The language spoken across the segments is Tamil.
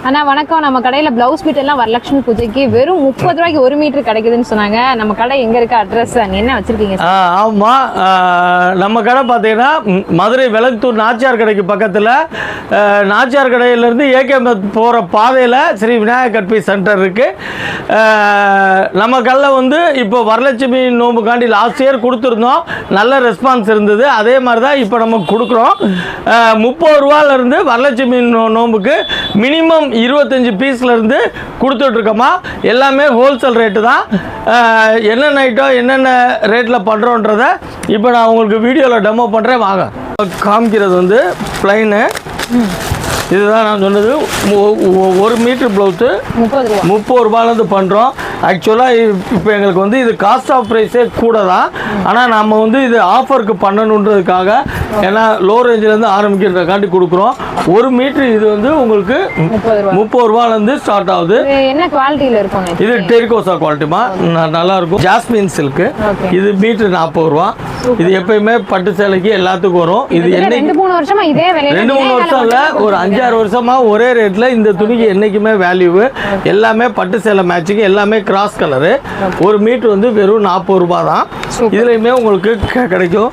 அண்ணா வணக்கம். நம்ம கடையில பிளவுஸ் பீட் எல்லாம் வரலட்சுமி பூஜைக்கு வெறும் 30 ரூபாய்க்கு 1 மீட்டர் கிடைக்குதுன்னு சொன்னாங்க. நம்ம கடை எங்க இருக்கு, அட்ரஸ் என்ன வச்சிருக்கீங்க? ஆமா, நம்ம கடை பார்த்தீங்கன்னா மதுரை விளக்குத்தூர் நாச்சியார் கடைக்கு பக்கத்தில், நாச்சியார் கடையிலேருந்து ஏகே போகிற பாதையில் ஸ்ரீ விநாயகர் கற்பி சென்டர் இருக்குது. நம்ம கடையில் வந்து இப்போ வரலட்சுமி நோம்புக்காண்டி லாஸ்ட் இயர் கொடுத்துருந்தோம், நல்ல ரெஸ்பான்ஸ் இருந்தது. அதே மாதிரி தான் இப்போ நம்ம கொடுக்குறோம். 30 ரூபாயிலேருந்து வரலட்சுமி நோம்புக்கு மினிமம் 25 பீஸ்லேருந்து கொடுத்துட்ருக்கோமா. எல்லாமே ஹோல்சேல் ரேட்டு தான். என்னென்ன ஐட்டம் என்னென்ன ரேட்டில் பண்ணுறோன்றதை இப்போ நான் உங்களுக்கு வீடியோவில் டெமோ பண்ணுறேன். வாங்க. காமிக்கிறது வந்து ப்ளைனு, இதுதான் நான் சொன்னது. 1 மீட்டர் ப்ளவுஸு 30 ரூபாயிலேருந்து பண்ணுறோம். ஆக்சுவலாக இப்போ எங்களுக்கு வந்து இது காஸ்ட் ஆஃப் ப்ரைஸே கூட தான். ஆனால் நம்ம வந்து இது ஆஃபருக்கு பண்ணணுன்றதுக்காக, ஏன்னா லோ ரேஞ்சிலேருந்து ஆரம்பிக்கிறதுக்காண்டி கொடுக்குறோம். 1 மீட்ரு இது வந்து உங்களுக்கு 30 ரூபாயிலேருந்து ஸ்டார்ட் ஆகுது. என்ன குவாலிட்டியில் இருக்கும்? இது டெரிகோசா குவாலிட்டிமா, நல்லாயிருக்கும். ஜாஸ்மின் சில்க்கு, இது மீட்ரு 40 ரூபா. இது எப்பயுமே பட்டு சேலைக்கு எல்லாத்துக்கும் வரும். இது என்ன 2-3 வருஷமா இதே விலை? 2-3 வருஷம் இல்லை, ஒரு 5-6 வருஷமா ஒரே ரேட்டில். இந்த துணிக்கு என்றைக்குமே வேல்யூ. எல்லாமே பட்டு சேலை மேட்சிங், எல்லாமே கிராஸ் கலரு. 1 மீட்டர் வந்து வெறும் 40 ரூபா தான். இதுலையுமே உங்களுக்கு கிடைக்கும்.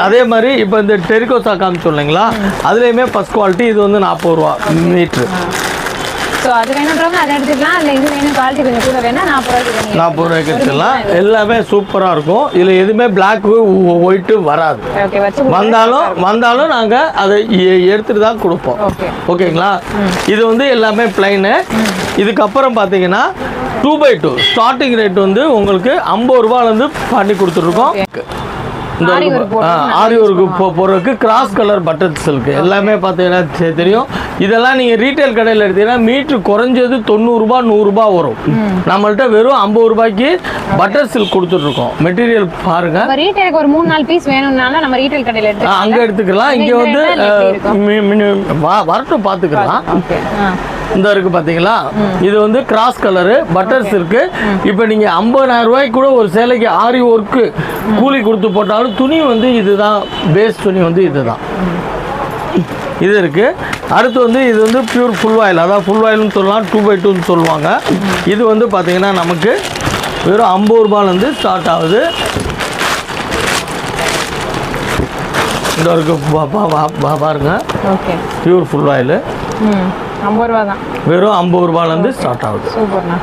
அதே மாதிரி இப்போ இந்த டெரிகோசா காமிச்சோம் இல்லைங்களா, அதுலேயுமே ஃபர்ஸ்ட் குவாலிட்டி. இது வந்து 40 ரூபா மீட்ரு. அது வேணும்ன்றவங்க அதை எடுத்துக்கலாம். இல்லை இது வேணும் குவாலிட்டி கொஞ்சம் கூட வேணா 40 ரூபாய்க்கு எடுத்துக்கலாம். எல்லாமே சூப்பராக இருக்கும். இதில் எதுவுமே பிளாக்கு ஒயிட்டு வராது. வந்தாலும் நாங்கள் அதை எடுத்துட்டு தான் கொடுப்போம். ஓகேங்களா? இது வந்து எல்லாமே பிளைனு. இதுக்கப்புறம் பார்த்தீங்கன்னா 2x2 ஸ்டார்டிங் ரேட் வந்து உங்களுக்கு 50 ரூபாயிலேருந்து பண்ணி கொடுத்துட்ருக்கோம். இந்த ஆரி ஒர்க்கு போடுறதுக்கு கிராஸ் கலர் பட்டர் சில்க்கு எல்லாமே பார்த்தீங்கன்னா தெரியும். இதெல்லாம் நீங்கள் ரீட்டைல் கடையில் எடுத்தீங்கன்னா மீட்ரு குறைஞ்சது 90 ரூபா 100 ரூபா வரும். நம்மள்ட்ட வெறும் 50 ரூபாய்க்கு பட்டர் சில்க் கொடுத்துட்ருக்கோம். மெட்டீரியல் பாருங்க. ரீட்டைலுக்கு ஒரு 3-4 பீஸ் வேணும்னாலும் நம்ம ரீட்டைல் கடையில் எடுத்து அங்கே எடுத்துக்கலாம். இங்கே வந்து வரட்டும் பார்த்துக்கலாம். இந்த இருக்கு பார்த்தீங்களா, இது வந்து கிராஸ் கலரு பட்டர் சில்க்கு. இப்போ நீங்கள் 50,000 ரூபாய்க்கு கூட ஒரு சேலைக்கு ஆரி ஒர்க்கு கூலி கொடுத்து போட்டாலும் துணி வந்து இதுதான் பேஸ். துணி வந்து இதுதான். இது இருக்கு. அடுத்து வந்து இது வந்து பியூர் ஃபுல் ஆயில், அதாவது ஃபுல் ஆயில்னு சொல்லலாம், 2x2ன்னு சொல்லுவாங்க. இது வந்து பார்த்தீங்கன்னா நமக்கு வெறும் 50 ரூபாயிலேருந்து ஸ்டார்ட் ஆகுது. இந்த இருக்கு பாருங்க, பியூர் ஃபுல் ஆயில் 50 ரூபா தான். வெறும் 50 ரூபாயிலேருந்து ஸ்டார்ட் ஆகுது. சூப்பர்ண்ணா.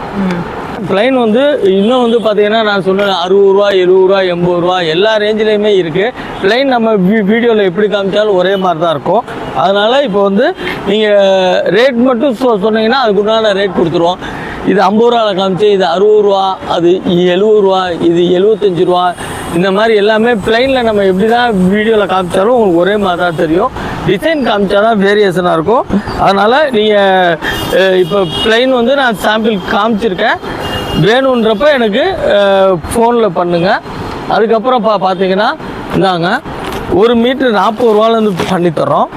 ப்ளைன் வந்து இன்னும் வந்து பார்த்தீங்கன்னா நான் சொன்னேன் 60 ரூபா 70 ரூபா 80 ரூபா எல்லா ரேஞ்சிலையுமே இருக்குது. ப்ளைன் நம்ம வீடியோவில் எப்படி காமிச்சாலும் ஒரே மாதிரி தான் இருக்கும். அதனால் இப்போ வந்து நீங்கள் ரேட் மட்டும் சொன்னீங்கன்னா அதுக்குண்டான ரேட் கொடுத்துருவோம். இது 50 ரூபாவில் காமிச்சு, இது 60 ரூபா, அது 70 ரூபா, இது 75 ரூபா. இந்த மாதிரி எல்லாமே ப்ளைனில் நம்ம எப்படி தான் வீடியோவில் காமிச்சாலும் உங்களுக்கு ஒரே மாதிரி தான் தெரியும். டிசைன் காமிச்சா தான் வேரியேஷனாக இருக்கும். அதனால் நீங்கள் இப்போ ப்ளைன் வந்து நான் சாம்பிள் காமிச்சிருக்கேன். வேணுன்றப்ப எனக்கு ஃபோனில் பண்ணுங்கள். அதுக்கப்புறம் பார்த்தீங்கன்னா இந்தாங்க 1 மீட்ரு 40 ரூபாயிலேருந்து பண்ணித்தரோம்.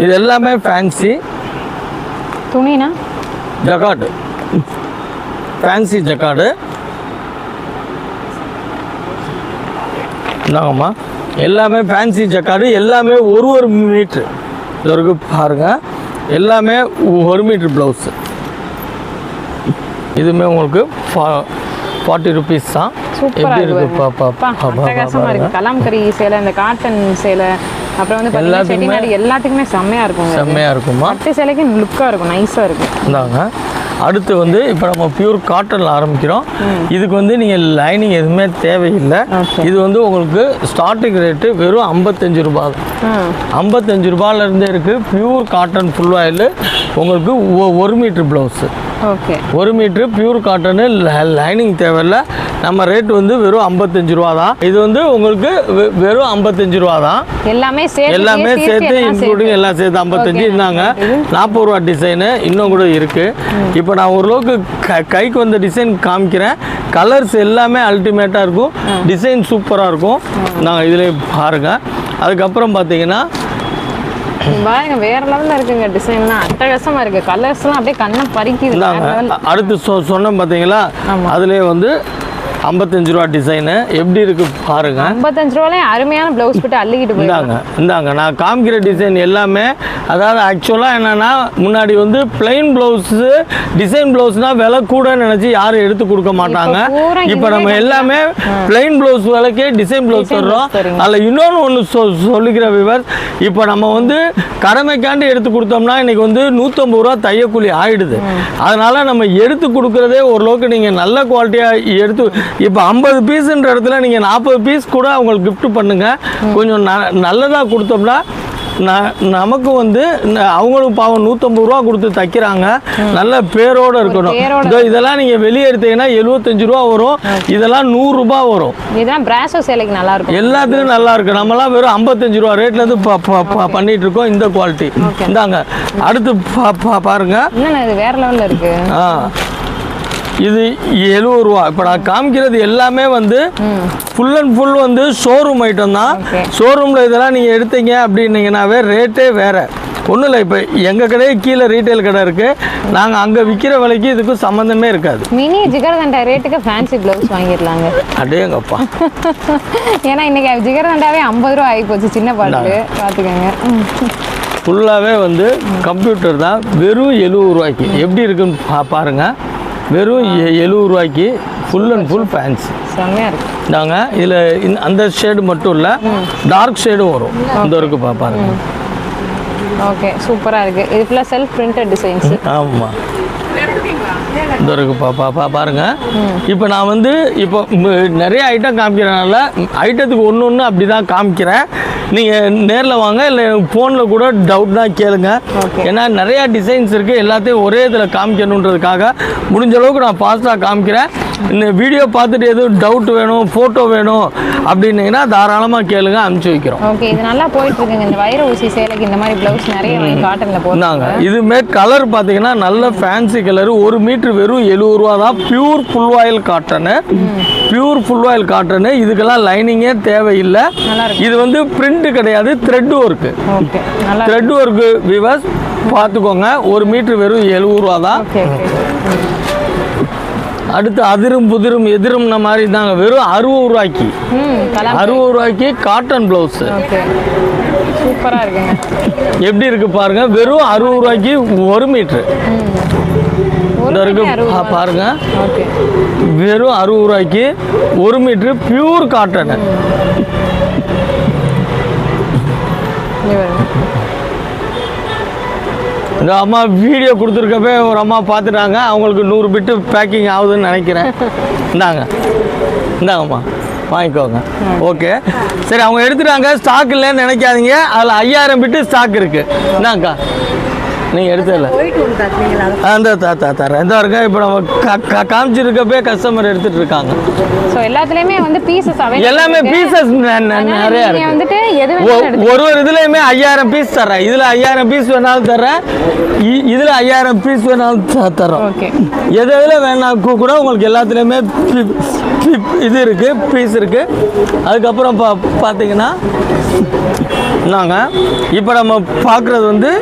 இது எல்லாமே ஃபேன்சி துணினா, ஜக்கார்டு, ஃபேன்சி ஜக்கார்டு. இந்தாங்கம்மா, எல்லாமே ஃபேன்சி ஜக்கார்டு. எல்லாமே 1 மீட்ரு இருக்கு பாருங்க. எல்லாமே 1 மீட்ரு ப்ளவுஸு. இதுவுமே உங்களுக்கு 40 ருபீஸ் தான். எப்படி இருக்கு? கலாம்கரி சேலை, இந்த காட்டன் சேலை, அப்புறம் வந்து எல்லாத்துக்குமே செம்மையா இருக்கும். செம்மையா இருக்குமா? பட்டு சேலைக்கு லுக்காக இருக்கும், நைஸாக இருக்கும். இந்தாங்க. அடுத்து வந்து இப்போ நம்ம பியூர் காட்டனில் ஆரம்பிக்கிறோம். இதுக்கு வந்து நீங்கள் லைனிங் எதுவுமே தேவையில்லை. இது வந்து உங்களுக்கு ஸ்டார்டிங் ரேட்டு வெறும் 55 ரூபா. 55 ரூபாயிலேருந்தே இருக்குது. பியூர் காட்டன் ஃபுல் ஆயில் உங்களுக்கு 1 metre blouse. 1 metre pure cotton, lining தேவையில்லை. நம்ம ரேட் வந்து வெறும் 55 ரூபா தான். இது வந்து உங்களுக்கு வெறும் 55 ரூபா தான். எல்லாமே சேர்த்து இன்க்ளூடிங் எல்லாம் சேர்த்து 55. இருந்தாங்க 40 ரூபா டிசைனு இன்னும் கூட இருக்குது. இப்போ நான் ஓரளவுக்கு கைக்கு வந்த டிசைன் காமிக்கிறேன். கலர்ஸ் எல்லாமே அல்டிமேட்டாக இருக்கும். டிசைன் சூப்பராக இருக்கும். நாங்கள் இதில் பாருங்கள். அதுக்கப்புறம் பார்த்தீங்கன்னா பாருங்க, வேற லெவல்ல இருக்குங்க. டிசைன்லாம் அட்டகாசமா இருக்கு. கலர்ஸ்லாம் அப்படியே கண்ணை பறிக்குது. அடுத்து சொன்னோம் பார்த்தீங்களா, அதுலேயே வந்து 55 ரூபா டிசைனு எப்படி இருக்கு பாருங்க. 55 ரூபாயிலே அருமையான ப்ளவுஸ் பிட் அள்ளிக்கிட்டு போயிடுங்க. இந்தாங்க நான் காமிக்கிற டிசைன் எல்லாமே அதாவது ஆக்சுவலாக என்னன்னா முன்னாடி வந்து பிளைன் ப்ளவுஸு டிசைன் ப்ளவுஸ்னால் விலை கூட நினச்சி யாரும் எடுத்து கொடுக்க மாட்டாங்க. இப்போ நம்ம எல்லாமே பிளைன் ப்ளவுஸ் விலைக்கே டிசைன் ப்ளவுஸ் தர்றோம். அதில் இன்னொன்று ஒன்று சொல்லிக்கிற விவர், இப்போ நம்ம வந்து கடமைக்காண்டி எடுத்து கொடுத்தோம்னா இன்னைக்கு வந்து 150 ரூபா தையக்கூலி ஆயிடுது. அதனால நம்ம எடுத்து கொடுக்குறதே ஓரளவுக்கு நீங்கள் நல்ல குவாலிட்டியாக எடுத்து இப்போ 50 பீஸுன்ற இடத்துல நீங்கள் 40 பீஸ் கூட அவங்களுக்கு கிஃப்ட் பண்ணுங்க. கொஞ்சம் நல்லதாக கொடுத்தோம்னா நமக்கு வந்து அவங்களும் பாவம் 150 ரூபா கொடுத்து தைக்கிறாங்க, நல்ல பேரோடு இருக்கணும். இதெல்லாம் நீங்கள் வெளியே எடுத்தீங்கன்னா 75 ரூபா வரும், இதெல்லாம் 100 ரூபா வரும். இதெல்லாம் பிராசோ சேலைக்கு நல்லா இருக்கும், எல்லாத்துக்கும் நல்லா இருக்கு. நம்மலாம் வெறும் 55 ரூபா ரேட்லேருந்து பண்ணிட்டு இருக்கோம் இந்த குவாலிட்டி. இந்தாங்க அடுத்து பாருங்க, இது வேற லெவலில் இருக்கு. இது 70 ரூபா. இப்போ நான் காமிக்கிறது எல்லாமே வந்து ஃபுல் அண்ட் ஃபுல் வந்து ஷோரூம் ஐட்டம் தான். ஷோரூமில் இதெல்லாம் நீங்கள் எடுத்தீங்க அப்படின்னீங்கன்னாவே ரேட்டே வேறு. ஒன்றும் இல்லை, இப்போ எங்கள் கடையே கீழே ரீட்டைல் கடை இருக்குது, நாங்கள் அங்கே விற்கிற விலைக்கு இதுக்கும் சம்மந்தமே இருக்காது. மினி ஜிகர்தண்டா ரேட்டுக்கு ஃபேன்சி ப்ளவுஸ் வாங்கிடலாங்க. அடேங்கப்பா, ஏன்னா இன்னைக்கு ஜிகர்தண்டாவே 50 ரூபா ஆகி போச்சு, சின்ன பாட்டு பார்த்துக்கோங்க. ஃபுல்லாகவே வந்து கம்ப்யூட்டர் தான், வெறும் 70 ரூபாய்க்கு. எப்படி இருக்குன்னு பாருங்கள், வெறும் 70 ரூபாய்க்கு ஃபுல் அண்ட் ஃபுல் ஃபேன்சி. செம்மையாக இருக்கு. நாங்கள் இதில் அந்த ஷேடு மட்டும் இல்லை, டார்க் ஷேடும் வரும். இந்த இருக்கு பாருங்க. ஓகே, சூப்பராக இருக்குது. இது ஃபுல்லாக செல்ஃப் பிரிண்டட் டிசைன்ஸ். ஆமாம், இந்த இருக்கு பாருங்க. இப்போ நான் வந்து இப்போ நிறைய ஐட்டம் காமிக்கிறனால ஐட்டத்துக்கு ஒன்று ஒன்று அப்படி தான் காமிக்கிறேன். நீங்கள் நேரில் வாங்க, இல்லை ஃபோனில் கூட டவுட்னா கேளுங்க. ஏன்னா நிறையா டிசைன்ஸ் இருக்குது, எல்லாத்தையும் ஒரே இதில் காமிக்கணுன்றதுக்காக முடிஞ்ச அளவுக்கு நான் ஃபாஸ்ட்டாக காமிக்கிறேன். இந்த வீடியோ பார்த்துட்டு எதுவும் டவுட் வேணும், ஃபோட்டோ வேணும் அப்படின்னீங்கன்னா தாராளமாக கேளுங்க, அனுப்பிச்சி வைக்கிறோம். ஓகே, இது நல்லா போயிட்டு இருக்குங்க. இந்த வைர ஊசி சேலைக்கு இந்த மாதிரி ப்ளவுஸ் நிறைய காட்டனில் போடுறாங்க. இதுமே கலர் பார்த்தீங்கன்னா நல்ல ஃபேன்சி கலர். 1 மீட்டர் வெறும் 70 ரூபா தான். Pure full oil cotton, pure full oil cotton. இதுக்கெல்லாம் லைனிங்கே தேவையில்லை. இது வந்து பிரிண்ட் கிடையாது, thread work. Thread work viewers பார்த்துக்கோங்க. 1 மீட்டர் வெறும் 70 ரூபா தான். அடுத்து அதிரும் புதிரும் எதிரும்ன மாதிரி தாங்க, வெறும் 60 ரூபாய்க்கு. 60 ரூபாய்க்கு காட்டன் ப்ளவுஸ். சூப்பராக இருக்குங்க. எப்படி இருக்கு பாருங்க, வெறும் 60 ரூபாய்க்கு 1 மீட்டர் இருக்கு பாருங்க. வெறும் 60 ரூபாய்க்கு 1 மீட்டர் பியூர் காட்டன். இந்த அம்மா வீடியோ கொடுத்துருக்கப்பே ஒரு அம்மா பார்த்துட்டாங்க, அவங்களுக்கு 100 பிட்டு பேக்கிங் ஆகுதுன்னு நினைக்கிறேன். இந்தாங்கம்மா வாங்கிக்கோங்க. ஓகே சரி, அவங்க எடுத்துட்டாங்க, ஸ்டாக் இல்லைன்னு நினைக்காதீங்க. அதில் 5000 பிட்டு ஸ்டாக் இருக்குது. இந்தாங்கக்கா, நீங்கள் எடுத்ததில்ல அந்த தரேன். எந்த இருக்க இப்போ நம்ம காமிச்சிருக்கப்பே கஸ்டமர் எடுத்துகிட்டு இருக்காங்க. ஸோ எல்லாத்துலேயுமே வந்து பீசஸ் எல்லாமே பீசஸ் நிறையா வந்துட்டு ஒரு இதுலேயுமே 5000 பீஸ் தரேன். இதில் 5000 பீஸ் வேணாலும் தரேன், இதில் 5000 பீஸ் வேணாலும் தரோம். எது எதில் வேணா கூட உங்களுக்கு எல்லாத்துலேயுமே இது இருக்குது, பீஸ் இருக்குது. அதுக்கப்புறம் பார்த்தீங்கன்னா நாங்கள் இப்போ நம்ம பார்க்குறது வந்து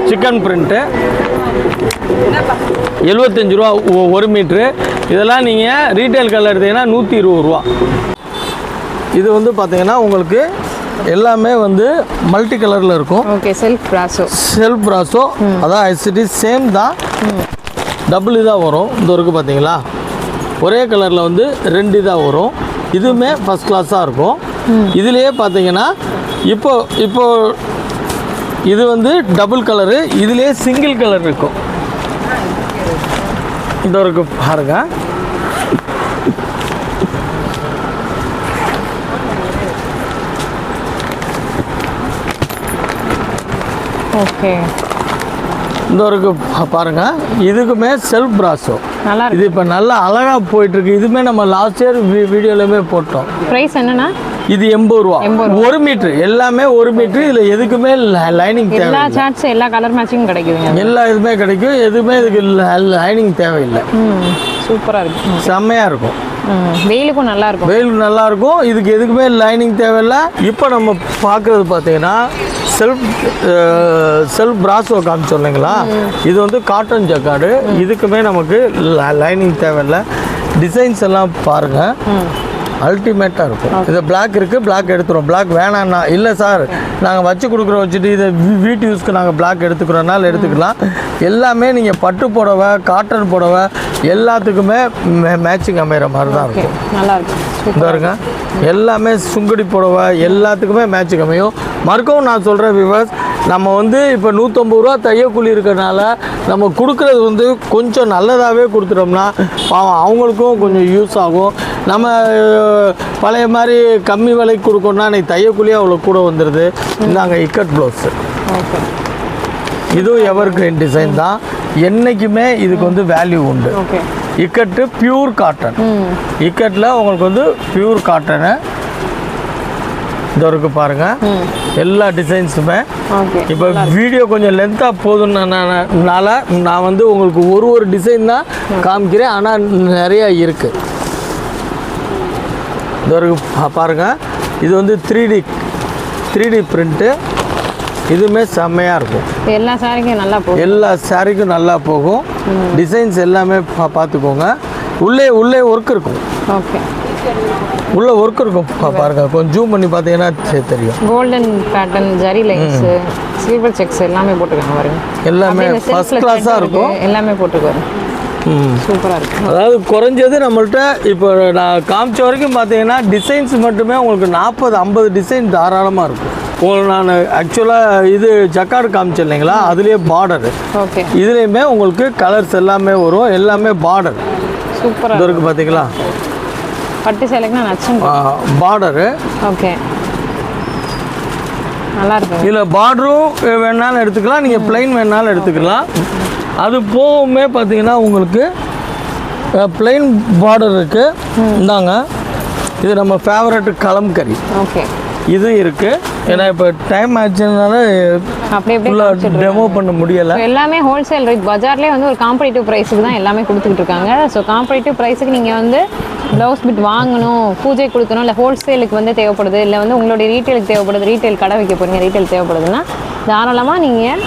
சிக்கன் பிரிண்ட்டு 75 ரூபா 1 மீட்ரு. இதெல்லாம் நீங்கள் ரீட்டைல் கலர் எடுத்தீங்கன்னா 120 ரூபா. இது வந்து பார்த்தீங்கன்னா உங்களுக்கு எல்லாமே வந்து மல்டி கலரில் இருக்கும். Okay, self brasso. Self brasso அதான் ஐசிடி சேம் தான், டபுள் இதாக வரும். இந்த இருக்குது பார்த்தீங்களா, ஒரே கலரில் வந்து 2 இதாக வரும். இதுவுமே ஃபஸ்ட் கிளாஸாக இருக்கும். இதுலேயே பார்த்தீங்கன்னா இப்போ இது வந்து டபுள் கலரு, இதுலேயே சிங்கிள் கலர் இருக்கும். இந்த இருக்கு பாருங்க. ஓகே, இந்த இருக்கு பாருங்க. இதுக்குமே செல்ஃப் பிராசோ. இது இப்போ நல்லா அழகாக போயிட்டுருக்கு. இதுவுமே நம்ம லாஸ்ட் இயர் வீடியோலையுமே போட்டோம். ப்ரைஸ் என்னன்னா இது 80 ரூபா 1 மீட்டர். எல்லாமே 1 மீட்டர். இதில் எதுக்குமே லைனிங் தேவை. எல்லா சார்ட்ஸ் எல்லா கலர் மேட்சிங் கிடைக்குதுங்க. எல்லா இதுவுமே கிடைக்கும், எதுவுமே இதுக்கு லைனிங் தேவையில்லை. சூப்பராக இருக்கும், செம்மையாக இருக்கும். வெயிலுக்கும் நல்லா இருக்கும். வெயிலுக்கு நல்லா இருக்கும். இதுக்கு எதுக்குமே லைனிங் தேவையில்லை. இப்போ நம்ம பார்க்குறது பார்த்தீங்கன்னா செல்ஃப் பிராசோ காமிச்சோம் இல்லைங்களா, இது வந்து காட்டன் ஜக்கார்டு. இதுக்குமே நமக்கு லைனிங் தேவையில்லை. டிசைன்ஸ் எல்லாம் பாருங்கள், அல்டிமேட்டாக இருக்கும். இது பிளாக் இருக்குது, பிளாக் எடுத்துகிறோம். பிளாக் வேணான்னா இல்லை சார் நாங்கள் வச்சு கொடுக்குறோம், வச்சுட்டு இதை வீட்டு யூஸ்க்கு நாங்கள் பிளாக் எடுத்துக்கிறோம்னால எடுத்துக்கலாம். எல்லாமே நீங்கள் பட்டு புடவை, காட்டன் புடவை எல்லாத்துக்குமே மேட்சிங் அமைகிற மாதிரி தான் இருக்கும். நல்லாயிருக்கும். பாருங்க, எல்லாமே சுங்குடி புடவை எல்லாத்துக்குமே மேட்சிங் அமையும். மறுக்கவும் நான் சொல்கிறேன் வியூவர்ஸ், நம்ம வந்து இப்போ 150 ரூபா தையக்கூலி இருக்கிறனால நம்ம கொடுக்குறது வந்து கொஞ்சம் நல்லதாகவே கொடுத்துட்டோம்னா பாவம் அவங்களுக்கும் கொஞ்சம் யூஸ் ஆகும். நம்ம பழைய மாதிரி கம்மி விலைக்கு கொடுக்கணும்னா இன்றைக்கி தையக்கூலியே அவ்வளோ கூட வந்துடுது. இந்தாங்க இக்கட் ப்ளவுஸு, இதுவும் எவர் கிரீன் டிசைன் தான். என்றைக்குமே இதுக்கு வந்து வேல்யூ உண்டு. இக்கட்டு பியூர் காட்டன், இக்கட்டில் உங்களுக்கு வந்து பியூர் காட்டனு இது இருக்குது பாருங்கள். எல்லா டிசைன்ஸுமே இப்போ வீடியோ கொஞ்சம் லென்த்தாக போதுனால நான் வந்து உங்களுக்கு ஒரு டிசைன் தான் காமிக்கிறேன், ஆனால் நிறையா இருக்குது. இது இருக்குது பாருங்கள், இது வந்து 3D பிரிண்ட்டு, இதுவுமே செம்மையாக இருக்கும். எல்லா சாரிக்கும் நல்லா போகும், எல்லா சாரிக்கும் நல்லா போகும். டிசைன்ஸ் எல்லாமே பார்த்துக்கோங்க. உள்ளே ஒர்க் இருக்கும். ஓகே, உள்ள ஒர்க் இருக்கும் பாருங்க, கொஞ்சம் ஜூம் பண்ணி பார்த்தீங்கன்னா தெரியும். Golden pattern, zari lines, silver sex எல்லாமே போட்டுருக்காங்க பாருங்க. எல்லாமே ஃபர்ஸ்ட் கிளாஸாக இருக்கும். எல்லாமே போட்டுருக்காரு, சூப்பராக இருக்கும். அதாவது குறைஞ்சது நம்மள்ட்ட இப்போ நான் காமிச்ச வரைக்கும் பார்த்தீங்கன்னா டிசைன்ஸ் மட்டுமே உங்களுக்கு 40-50 டிசைன் தாராளமாக இருக்கும். உங்களுக்கு நான் ஆக்சுவலாக இது ஜக்கார்டு காமிச்சேன் இல்லைங்களா, அதுலேயே பார்டரு. ஓகே, இதுலேயுமே உங்களுக்கு கலர்ஸ் எல்லாமே வரும், எல்லாமே பார்டர் சூப்பராக இருக்குது. பார்த்தீங்களா, பட்டு சேலைக்குனா நச்சும் பார்டரு. ஓகே, நல்லா இருக்கும். இதில் பார்டரும் வேணாலும் எடுத்துக்கலாம், நீங்கள் பிளைன் வேணாலும் எடுத்துக்கலாம். அது போகவுமே பார்த்தீங்கன்னா உங்களுக்கு பிளைன் பார்டர் இருக்குது. இந்தாங்க, இது நம்ம ஃபேவரட் கலம்கரி. ஓகே, இது இருக்குது. ஏன்னா இப்போ டைம் ஆச்சுனால அப்படியே டெமோ பண்ண முடியலை. எல்லாமே ஹோல்சேல் ரேட், பஜார்லேயே வந்து ஒரு காம்படிட்டிவ் ப்ரைஸுக்கு தான் எல்லாமே கொடுத்துக்கிட்டு இருக்காங்க. ஸோ காம்படிட்டிவ் ப்ரைஸுக்கு நீங்கள் வந்து ப்ளவுஸ் பிட் வாங்கணும், பூஜை கொடுக்கணும், இல்லை ஹோல்சேலுக்கு வந்து தேவைப்படுது, இல்லை வந்து உங்களுடைய ரீட்டெயிலுக்கு தேவைப்படுது, ரீட்டெயில் கடை வைக்க போகிறீங்க, ரீட்டெயில் தேவைப்படுதுன்னா தாராளமாக நீங்கள்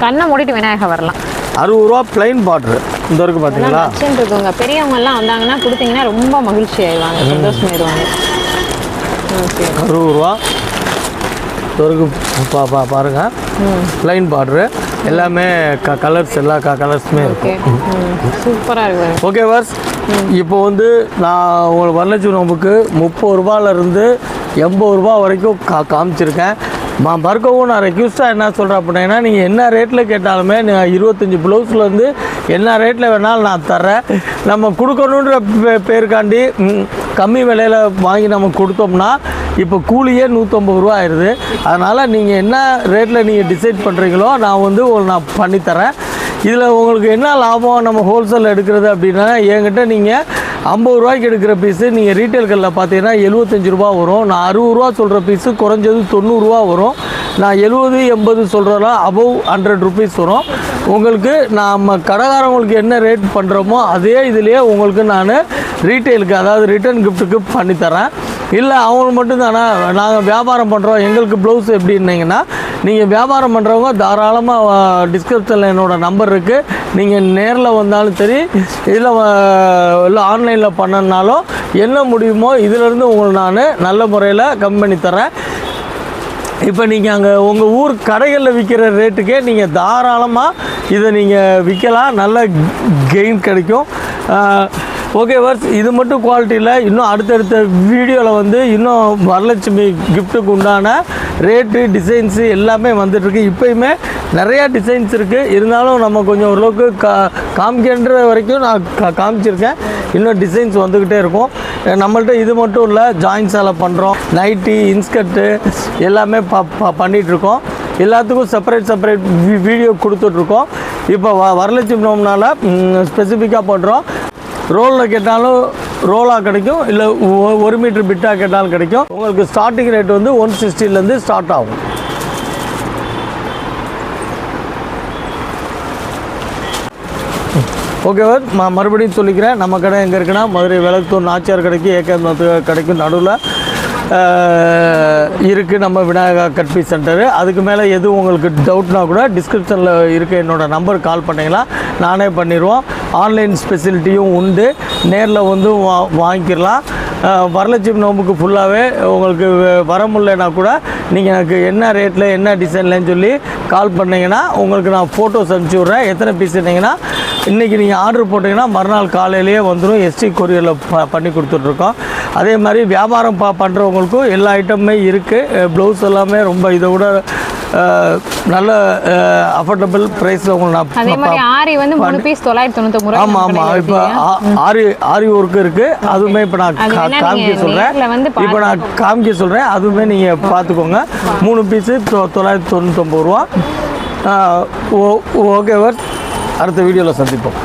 கண்ணை மூடிட்டு விநாயகர் வரலாம். 60 ரூபா பிளைன் பார்டரு இந்த வரைக்கும் பார்த்தீங்களா இருக்குங்க. பெரியவங்கெல்லாம் வந்தாங்கன்னா கொடுத்தீங்கன்னா ரொம்ப மகிழ்ச்சி ஆயிடுவாங்க, சந்தோஷமாயிடுவாங்க. ஓகே, 60 ரூபா வரைக்கும் பாருங்கள். பிளைன் பார்டரு எல்லாமே கலர்ஸ், எல்லா கலர்ஸுமே இருக்கும். சூப்பராக இருக்கு. ஓகே வர்ஸ், இப்போ வந்து நான் உங்களுக்கு வரலட்சுமி நோம்புக்கு 30 ரூபாயிலேருந்து 80 ரூபா வரைக்கும் காமிச்சிருக்கேன். மறுக்கவும் நான் ரெக்யூஸ்டாக என்ன சொல்கிறேன் அப்படின்னா, நீங்கள் என்ன ரேட்டில் கேட்டாலுமே நான் 25 ப்ளவுஸ்லேருந்து என்ன ரேட்டில் வேணாலும் நான் தர்றேன். நம்ம கொடுக்கணுன்ற பேருக்காண்டி கம்மி விலையில் வாங்கி நம்ம கொடுத்தோம்னா இப்போ கூலியே 150 ரூபா ஆயிடுது. அதனால் நீங்கள் என்ன ரேட்டில் நீங்கள் டிசைட் பண்ணுறீங்களோ நான் வந்து நான் பண்ணித்தரேன். இதில் உங்களுக்கு என்ன லாபம் நம்ம ஹோல்சேல் எடுக்கிறது அப்படின்னா, என்கிட்ட நீங்கள் 50 ரூபாய்க்கு எடுக்கிற பீஸு நீங்கள் ரீட்டைல் கடையில் பார்த்தீங்கன்னா 75 ரூபா வரும். நான் 60 ரூபா சொல்கிற பீஸு குறைஞ்சது 90 ரூபா வரும். நான் 70-80 சொல்கிறதெல்லாம் அபவ் 100 ருபீஸ் வரும். உங்களுக்கு நம்ம கடைக்காரங்களுக்கு என்ன ரேட் பண்ணுறோமோ அதே இதுலேயே உங்களுக்கு நான் ரீட்டைலுக்கு, அதாவது ரிட்டர்ன் கிஃப்ட்டுக்கு பண்ணித்தரேன். இல்லை அவங்களுக்கு மட்டும்தானே நாங்கள் வியாபாரம் பண்ணுறோம், எங்களுக்கு ப்ளவுஸ் எப்படின்னீங்கன்னா, நீங்கள் வியாபாரம் பண்ணுறவங்க தாராளமாக டிஸ்கிரிப்ஷனில் என்னோடய நம்பர் இருக்குது. நீங்கள் நேரில் வந்தாலும் சரி, இதில் இல்லை ஆன்லைனில் பண்ணனாலும் என்ன முடியுமோ இதிலேருந்து உங்களுக்கு நான் நல்ல முறையில் கம்மி பண்ணி தரேன். இப்போ நீங்கள் அங்கே உங்கள் ஊர் கடைகளில் விற்கிற ரேட்டுக்கே நீங்கள் தாராளமாக இதை நீங்கள் விற்கலாம், நல்ல கெயின் கிடைக்கும். ஓகே வர்ஸ், இது மட்டும் குவாலிட்டியில் இன்னும் அடுத்தடுத்த வீடியோவில் வந்து இன்னும் வரலட்சுமி கிஃப்ட்டுக்கு உண்டான ரேட்டு, டிசைன்ஸு எல்லாமே வந்துட்டுருக்கு. இப்போயுமே நிறையா டிசைன்ஸ் இருக்குது. இருந்தாலும் நம்ம கொஞ்சம் ஓரளவுக்கு காமிக்கின்ற வரைக்கும் நான் காமிச்சிருக்கேன். இன்னும் டிசைன்ஸ் வந்துக்கிட்டே இருக்கும். நம்மள்ட்ட இது மட்டும் இல்லை, ஜாயின் சேலை பண்ணுறோம், நைட்டி, இன்ஸ்கர்ட்டு எல்லாமே பண்ணிகிட்ருக்கோம். எல்லாத்துக்கும் செப்பரேட் வீடியோ கொடுத்துட்ருக்கோம். இப்போ வரலட்சுமி நோம்புனால ஸ்பெசிஃபிக்காக பண்ணுறோம். ரோலில் கேட்டாலும் ரோலாக கிடைக்கும், இல்லை 1 மீட்டர் பிட்டாக கேட்டாலும் கிடைக்கும். உங்களுக்கு ஸ்டார்டிங் ரேட் வந்து 160லேருந்து ஸ்டார்ட் ஆகும். ஓகேவா, மறுபடியும் சொல்லிக்கிறேன். நம்ம கடை எங்கே இருக்குன்னா, மதுரை விளக்குத்தூர் நாச்சியார் கடைக்கு ஏகே கடைக்கும் நடுவில் இருக்குது நம்ம விநாயகா கட் பீஸ் சென்டரு. அதுக்கு மேலே எதுவும் உங்களுக்கு டவுட்னா கூட டிஸ்கிரிப்ஷனில் இருக்க என்னோடய நம்பருக்கு கால் பண்ணிங்கன்னா நானே பண்ணிடுவோம். ஆன்லைன் ஸ்பெசிலிட்டியும் உண்டு, நேரில் வந்து வாங்கிக்கலாம். வரலட்சுமி நோம்புக்கு ஃபுல்லாகவே உங்களுக்கு வர முடியலனா கூட நீங்கள் எனக்கு என்ன ரேட்டில் என்ன டிசைன்லன்னு சொல்லி கால் பண்ணிங்கன்னா உங்களுக்கு நான் ஃபோட்டோஸ் அனுப்பிச்சி விட்றேன். எத்தனை பீஸ் இருந்தீங்கன்னா இன்றைக்கி நீங்கள் ஆர்டர் போட்டிங்கன்னா மறுநாள் காலையிலேயே வந்துடும். எஸ்டி கொரியரில் பண்ணி கொடுத்துட்ருக்கோம். அதே மாதிரி வியாபாரம் பண்ணுறவங்களுக்கும் எல்லா ஐட்டமுமே இருக்குது. ப்ளவுஸ் எல்லாமே ரொம்ப இதை விட நல்ல அஃபோர்டபுள் ப்ரைஸில் உங்களுக்கு அதே மாதிரி ஆரி வந்து 3 பீஸ் 999 ரூபாய். ஆமாம் ஆமாம். இப்போ ஆரி ஒர்க்கு இருக்குது. அதுவுமே இப்போ நான் காமிக்க சொல்கிறேன். இப்போ நான் காமிக்க சொல்கிறேன். அதுவுமே நீங்கள் பார்த்துக்கோங்க. 3 பீஸு 999 ரூபா. ஓகே, அடுத்த வீடியோவில் சந்திப்போம்.